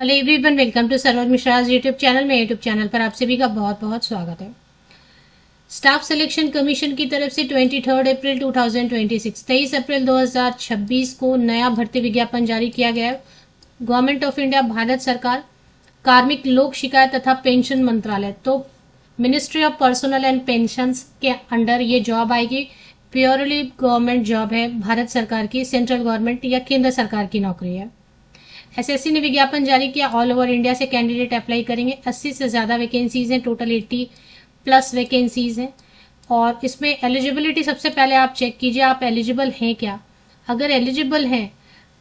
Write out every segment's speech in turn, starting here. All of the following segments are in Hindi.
Hello everyone, welcome to Saroj Mishra's YouTube channel. में यूट्यूब चैनल पर आप सभी का बहुत बहुत स्वागत है। स्टाफ सिलेक्शन कमीशन की तरफ से 23 अप्रैल 2026 23 अप्रैल 2026 को नया भर्ती विज्ञापन जारी किया गया है। गवर्नमेंट ऑफ इंडिया, भारत सरकार, कार्मिक लोक शिकायत तथा पेंशन मंत्रालय, तो ministry of personal and pensions के अंडर ये जॉब आएगी। प्योरली गवर्नमेंट जॉब है, भारत सरकार की, सेंट्रल गवर्नमेंट या केंद्र सरकार की नौकरी है। एसएससी ने विज्ञापन जारी किया, ऑल ओवर इंडिया से कैंडिडेट अप्लाई करेंगे। 80 से ज़्यादा वैकेंसीज हैं, टोटल 80 प्लस वैकेंसीज हैं। और इसमें एलिजिबिलिटी सबसे पहले आप चेक कीजिए, आप एलिजिबल हैं क्या। अगर एलिजिबल हैं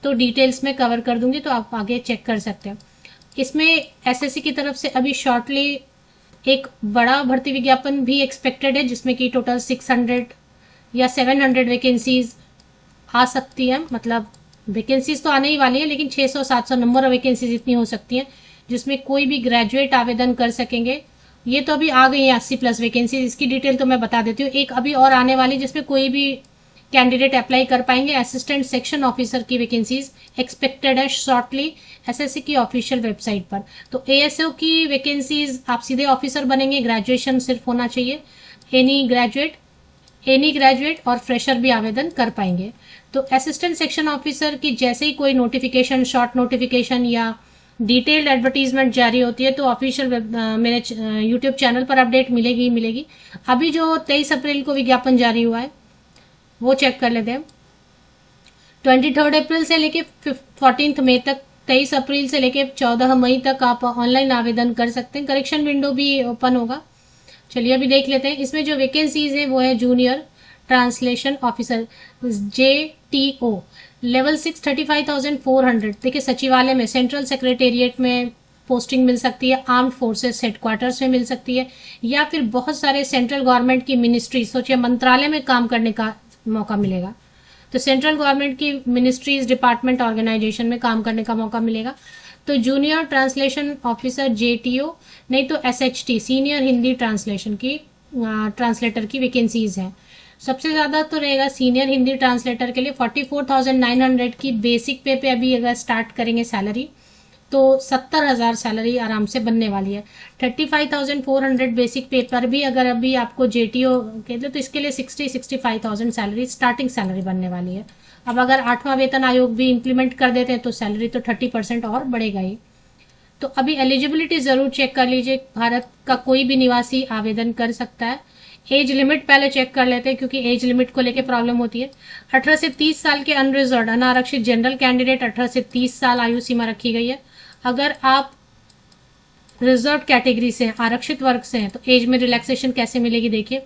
तो डिटेल्स में कवर कर दूंगी, तो आप आगे चेक कर सकते हैं। इसमें एसएससी की तरफ से अभी शॉर्टली एक बड़ा भर्ती विज्ञापन भी एक्सपेक्टेड है, जिसमें कि टोटल 600 या 700 वैकेंसीज आ सकती है। मतलब वैकेंसीज तो आने ही वाली है, लेकिन 600-700 नंबर ऑफ वैकेंसीज इतनी हो सकती हैं, जिसमें कोई भी ग्रेजुएट आवेदन कर सकेंगे। ये तो अभी आ गई है 80 प्लस वैकेंसीज, इसकी डिटेल तो मैं बता देती हूँ। एक अभी और आने वाली, जिसमें कोई भी कैंडिडेट अप्लाई कर पाएंगे। असिस्टेंट सेक्शन ऑफिसर की वैकेंसीज एक्सपेक्टेड है शॉर्टली एसएससी की ऑफिशियल वेबसाइट पर। तो एएसओ की वैकेंसीज, आप सीधे ऑफिसर बनेंगे, ग्रेजुएशन सिर्फ होना चाहिए। एनी ग्रेजुएट और फ्रेशर भी आवेदन कर पाएंगे। तो असिस्टेंट सेक्शन ऑफिसर की जैसे ही कोई नोटिफिकेशन, शॉर्ट नोटिफिकेशन या डिटेल्ड एडवर्टीजमेंट जारी होती है, तो ऑफिशियल मेरे यूट्यूब चैनल पर अपडेट मिलेगी ही मिलेगी। अभी जो 23 अप्रैल को विज्ञापन जारी हुआ है वो चेक कर लेते हैं। 23 अप्रैल से लेके 14 मई तक, 23 अप्रैल से लेके 14 मई तक आप ऑनलाइन आवेदन कर सकते हैं। करेक्शन विंडो भी ओपन होगा। चलिए अभी देख लेते हैं। इसमें जो वैकेंसीज है वो है junior translation officer, JTO, level 6, 35,400। देखिए, सचिवालय में, सेंट्रल सेक्रेटेरिएट में पोस्टिंग मिल सकती है, आर्म्ड फोर्सेस हेडक्वार्टर्स में मिल सकती है, या फिर बहुत सारे सेंट्रल गवर्नमेंट की मिनिस्ट्री, सोचिए मंत्रालय में काम करने का मौका मिलेगा। तो सेंट्रल गवर्नमेंट की मिनिस्ट्रीज, डिपार्टमेंट, ऑर्गेनाइजेशन में काम करने का मौका मिलेगा। तो जूनियर ट्रांसलेशन ऑफिसर JTO, नहीं तो SHT, सीनियर हिंदी ट्रांसलेशन की ट्रांसलेटर की वैकेंसीज हैं। सबसे ज़्यादा तो रहेगा सीनियर हिंदी ट्रांसलेटर के लिए। 44,900 की बेसिक पे अभी अगर स्टार्ट करेंगे सैलरी, तो 70,000 सैलरी आराम से बनने वाली है। 35,400 बेसिक पे पर भी अगर अभी आपको JTO कहते हैं, तो इसके लिए 60-65,000 सैलरी स्टार्टिंग सैलरी बनने वाली है। अब अगर 8वां वेतन आयोग भी इंप्लीमेंट कर देते हैं, तो सैलरी तो 30% और बढ़ेगा ही। तो अभी एलिजिबिलिटी जरूर चेक कर लीजिए। भारत का कोई भी निवासी आवेदन कर सकता है। एज लिमिट पहले चेक कर लेते हैं, क्योंकि एज लिमिट को लेके प्रॉब्लम होती है। 18 से 30 साल के अनरिजर्व अनारक्षित जनरल कैंडिडेट, 18 से 30 साल आयु सीमा रखी गई है। अगर आप रिजर्व कैटेगरी से हैं, आरक्षित वर्ग से हैं, तो एज में रिलैक्सेशन कैसे मिलेगी देखिए।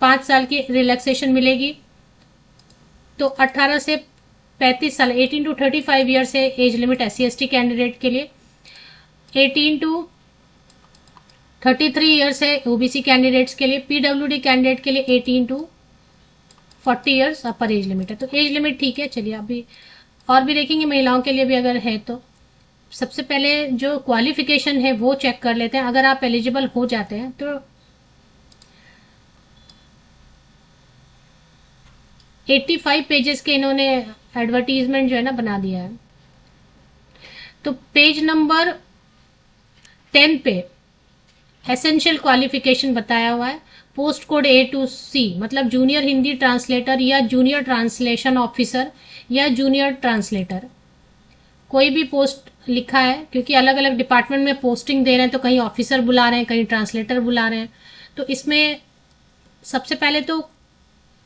5 साल की रिलैक्सेशन मिलेगी। तो 18 से 35 साल, 18 टू 35 ईयर से एज लिमिट SC/ST कैंडिडेट के लिए। 18 टू 33 ईयर्स है OBC कैंडिडेट्स के लिए। PWD कैंडिडेट के लिए 18 to 40 years upper age limit है। तो एज लिमिट ठीक है। चलिए अभी और भी देखेंगे महिलाओं के लिए भी अगर है तो। सबसे पहले जो क्वालिफिकेशन है वो चेक कर लेते हैं। अगर आप एलिजिबल हो जाते हैं तो 85 पेजेस के इन्होंने एडवर्टीजमेंट जो है ना बना दिया है। तो पेज नंबर 10 पे एसेंशियल क्वालिफिकेशन बताया हुआ है। Post code A to C, मतलब जूनियर हिंदी ट्रांसलेटर या जूनियर ट्रांसलेशन ऑफिसर या जूनियर ट्रांसलेटर, कोई भी पोस्ट लिखा है, क्योंकि अलग अलग डिपार्टमेंट में पोस्टिंग दे रहे हैं, तो कहीं ऑफिसर बुला रहे हैं, कहीं ट्रांसलेटर बुला रहे हैं। तो इसमें सबसे पहले तो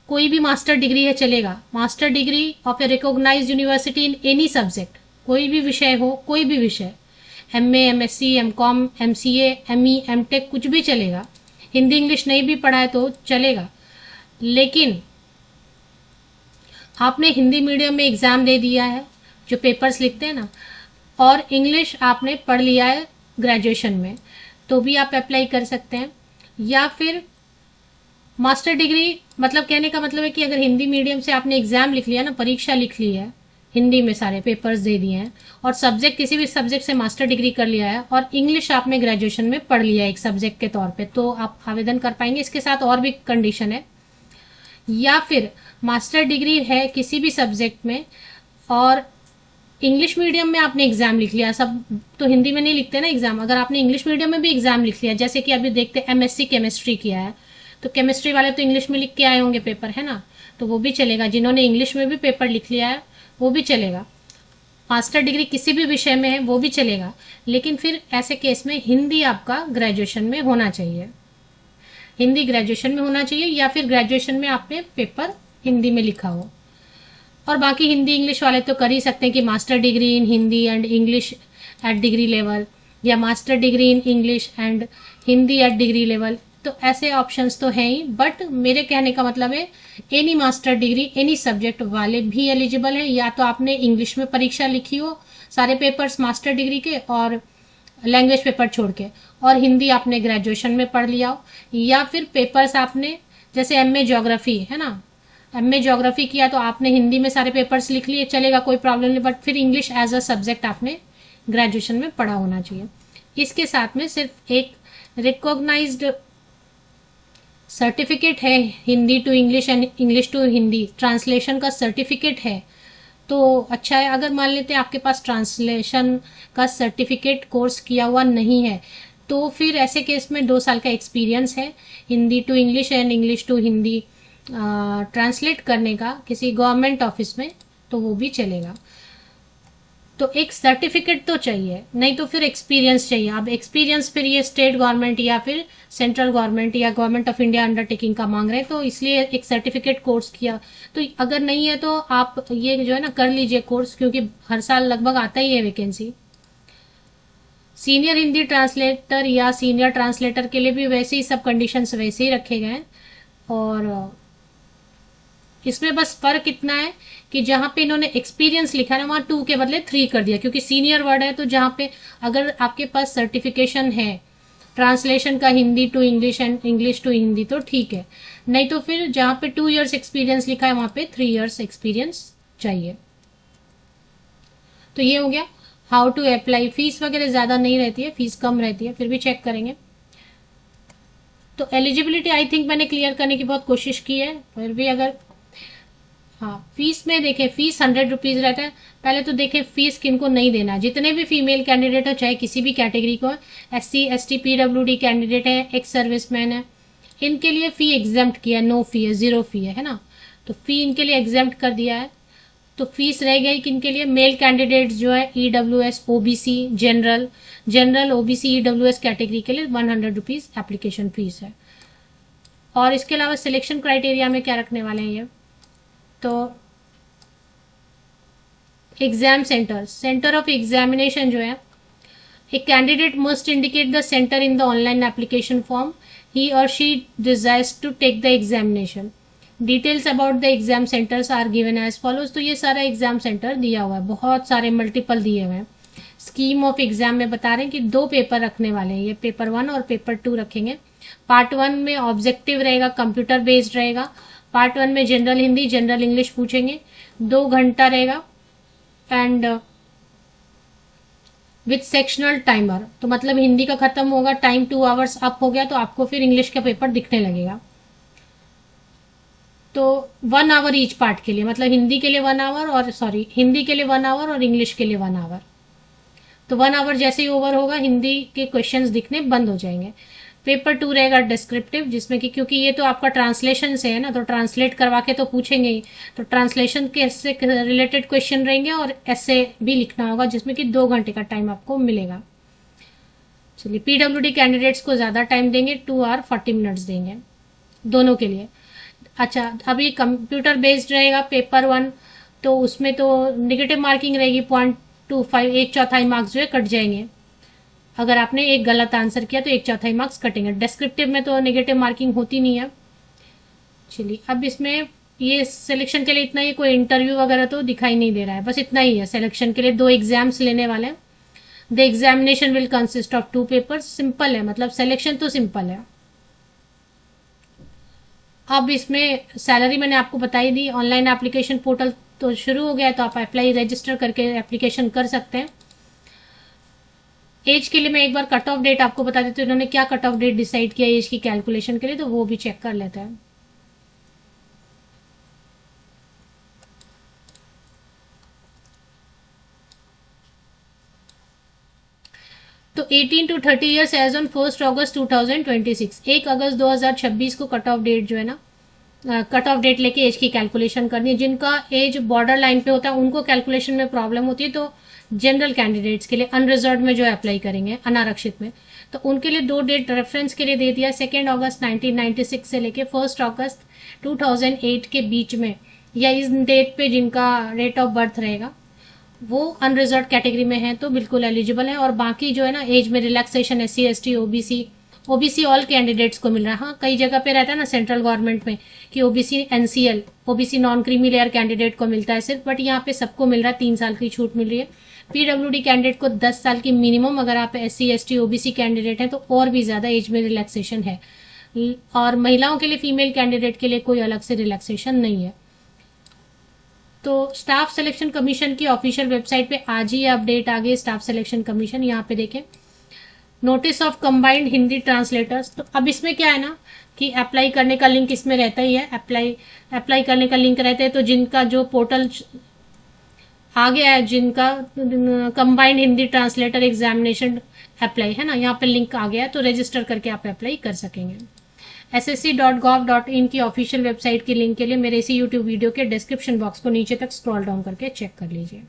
कोई भी मास्टर डिग्री है चलेगा। Master degree of a recognized university in any subject, कोई भी विषय हो, कोई भी विषय, MA, MSc, MCOM, MCA, ME, MTech, कुछ भी चलेगा। हिंदी इंग्लिश नहीं भी पढ़ा है तो चलेगा। लेकिन आपने हिंदी मीडियम में एग्जाम दे दिया है, जो पेपर्स लिखते हैं ना, और इंग्लिश आपने पढ़ लिया है ग्रेजुएशन में, तो भी आप अप्लाई कर सकते हैं। या फिर मास्टर डिग्री, मतलब कहने का मतलब है कि अगर हिंदी मीडियम से आपने एग्जाम लिख लिया ना, परीक्षा लिख ली है, हिंदी में सारे पेपर्स दे दिए हैं, और सब्जेक्ट किसी भी सब्जेक्ट से मास्टर डिग्री कर लिया है, और इंग्लिश आपने ग्रेजुएशन में पढ़ लिया है एक सब्जेक्ट के तौर पे, तो आप आवेदन कर पाएंगे। इसके साथ और भी कंडीशन है। या फिर मास्टर डिग्री है किसी भी सब्जेक्ट में और इंग्लिश मीडियम में आपने एग्जाम लिख लिया, सब तो हिंदी में नहीं लिखते ना एग्जाम, अगर आपने इंग्लिश मीडियम में भी एग्जाम लिख लिया, जैसे कि अभी देखते एमएससी केमिस्ट्री किया है, तो केमिस्ट्री वाले तो इंग्लिश में लिख के आए होंगे पेपर, है ना, तो वो भी चलेगा। जिन्होंने इंग्लिश में भी पेपर लिख लिया है वो भी चलेगा। मास्टर डिग्री किसी भी विषय में है वो भी चलेगा, लेकिन फिर ऐसे केस में हिंदी आपका ग्रेजुएशन में होना चाहिए, हिंदी ग्रेजुएशन में होना चाहिए, या फिर ग्रेजुएशन में आपने पेपर हिंदी में लिखा हो। और बाकी हिंदी इंग्लिश वाले तो कर ही सकते हैं कि master degree in Hindi and English at degree level, या master degree in English and Hindi at degree level, तो ऐसे ऑप्शंस तो हैं ही। बट मेरे कहने का मतलब है any master degree any subject वाले भी एलिजिबल है, या तो आपने इंग्लिश में परीक्षा लिखी हो सारे पेपर्स मास्टर डिग्री के और लैंग्वेज पेपर छोड़ के, और हिंदी आपने ग्रेजुएशन में पढ़ लिया हो, या फिर पेपर्स आपने जैसे एमए ज्योग्राफी है ना, एमए ज्योग्राफी किया तो आपने हिंदी में सारे पेपर्स लिख लिए, चलेगा, कोई प्रॉब्लम नहीं, बट फिर इंग्लिश एज अ सब्जेक्ट आपने ग्रेजुएशन में पढ़ा होना चाहिए। इसके साथ में सिर्फ एक रिकॉग्नाइज्ड सर्टिफिकेट है Hindi to English and English to Hindi, translation का सर्टिफिकेट है तो अच्छा है। अगर मान लेते हैं आपके पास ट्रांसलेशन का सर्टिफिकेट कोर्स किया हुआ नहीं है, तो फिर ऐसे केस में 2 साल का एक्सपीरियंस है Hindi to English and English to Hindi translate करने का किसी गवर्नमेंट ऑफिस में, तो वो भी चलेगा। तो एक सर्टिफिकेट तो चाहिए, नहीं तो फिर एक्सपीरियंस चाहिए। अब एक्सपीरियंस फिर ये स्टेट गवर्नमेंट या फिर सेंट्रल गवर्नमेंट या गवर्नमेंट ऑफ इंडिया अंडरटेकिंग का मांग रहे हैं, तो इसलिए एक सर्टिफिकेट कोर्स किया। तो अगर नहीं है तो आप ये जो है ना कर लीजिए कोर्स, क्योंकि हर साल लगभग आता ही है वैकेंसी। सीनियर हिंदी ट्रांसलेटर या सीनियर ट्रांसलेटर के लिए भी वैसे ही सब कंडीशंस वैसे ही रखे गए हैं, और इसमें बस फर्क इतना है कि जहां पे इन्होंने एक्सपीरियंस लिखा है ना वहां 2 के बदले 3 कर दिया, क्योंकि सीनियर वर्ड है। तो जहां पे अगर आपके पास सर्टिफिकेशन है ट्रांसलेशन का Hindi to English and English to Hindi तो ठीक है, नहीं तो फिर जहां पे 2 इयर्स एक्सपीरियंस लिखा है वहां पे 3 इयर्स एक्सपीरियंस चाहिए। तो ये हो गया हाउ टू अप्लाई। फीस वगैरह ज्यादा नहीं रहती है, फीस कम रहती है, फिर भी चेक करेंगे। तो एलिजिबिलिटी आई थिंक मैंने क्लियर करने की बहुत कोशिश की है, फिर भी अगर हाँ फीस में देखें, फीस 100 रुपीज रहता है। पहले तो देखें फीस किनको नहीं देना, जितने भी फीमेल कैंडिडेट हो चाहे किसी भी कैटेगरी को, SC ST PWD कैंडिडेट है, एक्स सर्विसमैन है, इनके लिए फी एग्जाम्प्ट किया, नो फी है, 0 फी है ना, तो फी इनके लिए एग्जाम्प्ट कर दिया है। तो फीस रह गई किनके लिए, मेल कैंडिडेट जो है EWS OBC general OBC EWS category के लिए 100 रुपीज एप्लीकेशन फीस है। और इसके अलावा सिलेक्शन क्राइटेरिया में क्या रखने वाले हैं ये, तो एग्जाम सेंटर ऑफ एग्जामिनेशन जो है, एक candidate must indicate the centre in the online application form he और she desires to take the examination. Details about the exam centres are given as follows. तो ये सारा एग्जाम सेंटर दिया हुआ है, बहुत सारे मल्टीपल दिए हुए हैं। स्कीम ऑफ एग्जाम में बता रहे हैं कि 2 पेपर रखने वाले हैं, ये पेपर 1 और पेपर 2 रखेंगे। पार्ट 1 में ऑब्जेक्टिव रहेगा, कंप्यूटर बेस्ड रहेगा। पार्ट 1 में जनरल हिंदी जनरल इंग्लिश पूछेंगे, 2 घंटा रहेगा एंड विथ सेक्शनल टाइमर। तो मतलब हिंदी का खत्म होगा, टाइम 2 आवर्स अप हो गया तो आपको फिर इंग्लिश का पेपर दिखने लगेगा। तो 1 आवर ईच पार्ट के लिए, मतलब हिंदी के लिए 1 आवर और हिंदी के लिए 1 आवर और इंग्लिश के लिए 1 आवर। तो 1 आवर जैसे ही ओवर होगा हिंदी के क्वेश्चंस दिखने बंद हो जाएंगे। पेपर 2 रहेगा डिस्क्रिप्टिव, जिसमें कि क्योंकि ये तो आपका ट्रांसलेशन से है ना, तो ट्रांसलेट करवा के तो पूछेंगे ही, तो ट्रांसलेशन के से रिलेटेड क्वेश्चन रहेंगे और ऐसे भी लिखना होगा, जिसमें कि 2 घंटे का टाइम आपको मिलेगा। चलिए PWD कैंडिडेट्स को ज्यादा टाइम देंगे, 2 आवर 40 मिनट्स देंगे दोनों के लिए। अच्छा, अभी कंप्यूटर बेस्ड रहेगा पेपर 1, तो उसमें तो निगेटिव मार्किंग रहेगी 0.25, 1/4 मार्क्स जो है कट जाएंगे। अगर आपने एक गलत आंसर किया तो 1/4 मार्क्स कटेंगे। डिस्क्रिप्टिव में तो नेगेटिव मार्किंग होती नहीं है। चलिए अब इसमें ये सिलेक्शन के लिए इतना ही, कोई इंटरव्यू वगैरह तो दिखाई नहीं दे रहा है, बस इतना ही है। सिलेक्शन के लिए 2 एग्जाम्स लेने वाले हैं। The examination will consist of 2 papers. Simple है, मतलब सिलेक्शन तो सिंपल है। अब इसमें सैलरी मैंने आपको बताई दी। ऑनलाइन एप्लीकेशन पोर्टल तो शुरू हो गया है, तो आप अप्लाई रजिस्टर करके एप्लीकेशन कर सकते हैं। एज के लिए मैं एक बार कट ऑफ डेट आपको बता देती हूँ, इन्होंने क्या कट ऑफ डेट डिसाइड किया एज की कैलकुलेशन के लिए, तो वो भी चेक कर लेते हैं। तो 18 to 30 ईयर्स एज ऑन 1 अगस्त 2026, 1 अगस्त 2026 को कट ऑफ डेट जो है ना, कट ऑफ डेट लेके एज की कैलकुलेशन करनी है। जिनका एज बॉर्डर लाइन पे होता है उनको कैलकुलेशन में प्रॉब्लम होती है, तो जनरल कैंडिडेट्स के लिए अनरिजर्व में जो अप्लाई करेंगे अनारक्षित में, तो उनके लिए 2 डेट रेफरेंस के लिए दे दिया, 2 अगस्त 1996 से लेके 1 अगस्त 2008 के बीच में, या इस डेट पे जिनका डेट ऑफ बर्थ रहेगा वो अनरिजर्व कैटेगरी में है तो बिल्कुल एलिजिबल है। और बाकी जो है ना एज में relaxation SC ST OBC all candidates को मिल रहा है। हाँ, कई जगह पे रहता है ना सेंट्रल गवर्नमेंट में कि OBC NCL OBC non creamy layer candidate को मिलता है सिर्फ, बट यहाँ पे सबको मिल रहा है, 3 साल की छूट मिल रही है। PWD कैंडिडेट को 10 साल की मिनिमम, अगर आप SC ST OBC कैंडिडेट हैं तो और भी ज्यादा एज में रिलैक्सेशन है। और महिलाओं के लिए, फीमेल कैंडिडेट के लिए कोई अलग से रिलैक्सेशन नहीं है। तो स्टाफ सिलेक्शन कमीशन की ऑफिशियल वेबसाइट पे आज ही अपडेट आ गई। स्टाफ सिलेक्शन कमीशन, यहाँ पे देखें notice of combined Hindi translators. तो अब इसमें क्या है ना कि अप्लाई करने का लिंक इसमें रहता ही है, अप्लाई करने का लिंक रहता है। तो जिनका जो पोर्टल आ गया है, जिनका combined Hindi translator examination apply है ना, यहाँ पे लिंक आ गया है, तो रजिस्टर करके आप अप्लाई कर सकेंगे। ssc.gov.in की ऑफिशियल वेबसाइट की लिंक के लिए मेरे इसी यूट्यूब वीडियो के डिस्क्रिप्शन बॉक्स को नीचे तक स्क्रॉल डाउन करके चेक कर लीजिए।